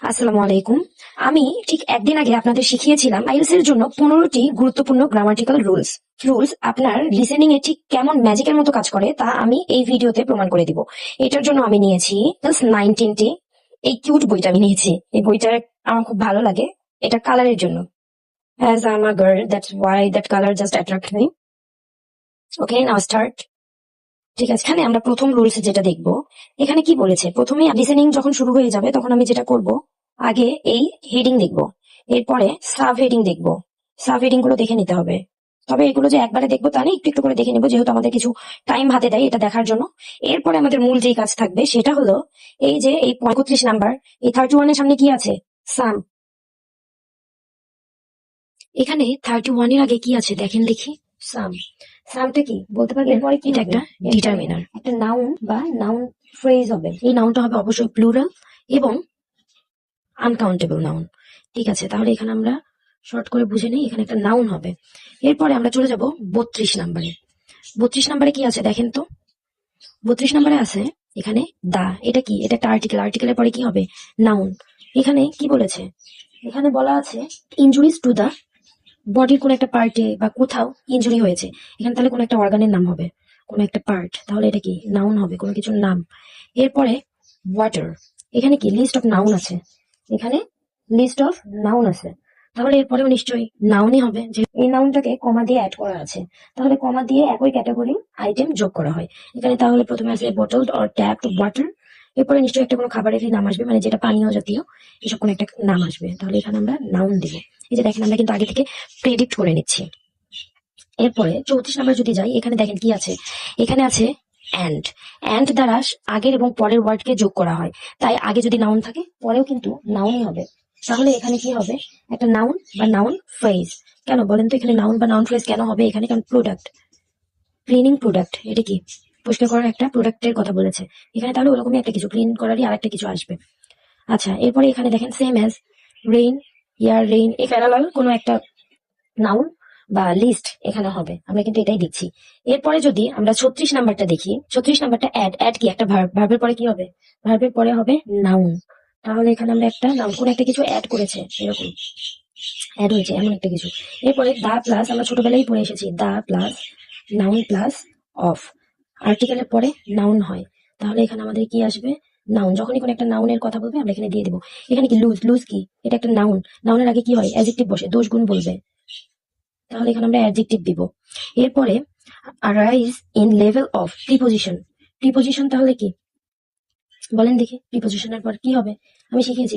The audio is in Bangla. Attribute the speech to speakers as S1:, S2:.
S1: আসসালামু আলাইকুম। আমি ঠিক একদিন আগে আপনাদের শিখিয়েছিলাম আইএলটিএস এর জন্য 15টি গুরুত্বপূর্ণ গ্রামাটিক্যাল রুলস। আপনার লিসেনিং এ ঠিক কেমন ম্যাজিকের মতো কাজ করে তা আমি এই ভিডিওতে প্রমাণ করে দিব। এটার জন্য আমি নিয়েছি জাস্ট 19টি। এই কিউট বইটা আমি নিয়েছি। এই বইটা আমার খুব ভালো লাগে। এটা কালারের জন্য। As I'm a girl, that's why that color just attract me. Okay, now start. ঠিক আছে, এখানে আমরা প্রথম রুলস যেটা দেখব, এখানে কি বলেছে, প্রথমে লিসেনিং যখন শুরু হয়ে যাবে তখন আমি যেটা করব, আগে এই হেডিং দেখব, এরপরে সাব হেডিং দেখব। সাব হেডিং গুলো দেখে নিতে হবে। তবে এগুলো যে একবারে দেখবো তা না, একটু একটু করে দেখে নেবো, যেহেতু আমাদের কিছু টাইম হাতে দেয় এটা দেখার জন্য। এরপরে আমাদের মূল যেই কাজ থাকবে সেটা হলো এই যে এই 35 নাম্বার, এই 31 এর সামনে কি আছে? সাম। এখানে 31 এর আগে কি আছে দেখেন দেখি। সাম। সামটা কি বলতে পারবেন? এটা একটা ডিটারমিনার, একটা নাউন বা নাউন ফ্রেজ হবে। এই নাউনটা হবে অবশ্যই প্লুরাল এবং আনকাউন্টেবল নাউন। ঠিক আছে, তাহলে এখানে আমরা শর্ট করে বুঝে নিই, এখানে একটা নাউন হবে। এরপরে আমরা চলে যাব 32 নাম্বারে। 32 নাম্বারে কি আছে দেখেন তো। 32 নাম্বারে আছে এখানে দা। এটা কি? এটা একটা আর্টিকেল। আর্টিকেলের পরে কি হবে? নাউন। এখানে কি বলেছে? এখানে বলা আছে ইনজুরিজ টু দা বডির কোন একটা পার্টে বা কোথাও ইনজুরি হয়েছে। এখানে তাহলে কোন একটা অর্গানের নাম হবে, কোন একটা পার্ট, তাহলে এটা কি? নাউন হবে, কোনো কিছুর নাম। এরপরে ওয়াটার। এখানে কি? লিস্ট অফ নাউন আছে। এখানে লিস্ট অফ নাউন আছে, তাহলে এরপরেও নিশ্চয়ই নাউনই হবে, যে এই নাউনটাকে কমা দিয়ে অ্যাড করা আছে। তাহলে কমা দিয়ে একই ক্যাটাগরি আইটেম যোগ করা হয় এখানে। তাহলে প্রথমে আছে বোটলড অর ট্যাপড ওয়াটার, এরপরে নিশ্চয়ই একটা কোনো খাবারেরই নাম আসবে, মানে যেটা পানীয় জাতীয়, এসব কোনো একটা নাম আসবে। তাহলে এখানে আমরা নাউন দিব। এই যে দেখেন, আমরা কিন্তু আগে থেকে প্রেডিক্ট করে নিচ্ছি। এরপরে 34 নাম্বার যদি যাই, এখানে দেখেন কি আছে। এখানে আছে অ্যান্ড। অ্যান্ড দ্বারা আগের এবং পরের ওয়ার্ডকে যোগ করা হয়। তাই আগে যদি নাউন থাকে পরেও কিন্তু নাউনই হবে। তাহলে এখানে কি হবে? একটা নাউন বা নাউন ফ্রেজ। কেন বলেন তো এখানে নাউন বা নাউন ফ্রেজ কেন হবে এখানে? কারণ প্রোডাক্ট, ক্লিনিং প্রোডাক্ট, এটা কি? পরিষ্কার করার একটা প্রোডাক্টের কথা বলেছে এখানে, তাহলে ওরকমই একটা কিছু, ক্লিন করারই আর একটা কিছু আসবে। আচ্ছা, এরপরে এখানে দেখেন সেম অ্যাজ রেইন, ইয়ার রেইন, এই প্যারালাল কোনো একটা নাউন বা লিস্ট এখানে হবে। আমরা কিন্তু এটাই দিচ্ছি। এরপরে যদি আমরা 36 নাম্বারটা দেখি, 36 নাম্বারটা অ্যাড। অ্যাড কি? একটা ভার্ব। ভার্বের পরে কি হবে? ভার্বের পরে হবে নাউন। তাহলে এখানে আমরা একটা নাউন, কোন একটা কিছু অ্যাড করেছে, এরকম অ্যাড হয়েছে এমন একটা কিছু। এরপরে দা প্লাস, আমরা ছোটবেলায় পড়ে এসেছি, the plus noun plus of. আর্টিকেলের পরে নাউন হয়, তাহলে এখানে আমাদের কি আসবে? নাউন। যখনই কোনো একটা নাউনের কথা বলবে আমরা এখানে দিয়ে দেবো। এখানে কি? লুজ। লুজ কি? এটা একটা নাউন। নাউনের আগে কি হয়? অ্যাডজেক্টিভ বসে, দোষ গুণ বলবে, তাহলে এখানে আমরা অ্যাডজেক্টিভ দিব। এরপরে rise in level of preposition. Preposition তাহলে কি বলেন দেখি? প্রিপোজিশনের পর কি হবে? আমি শিখিয়েছি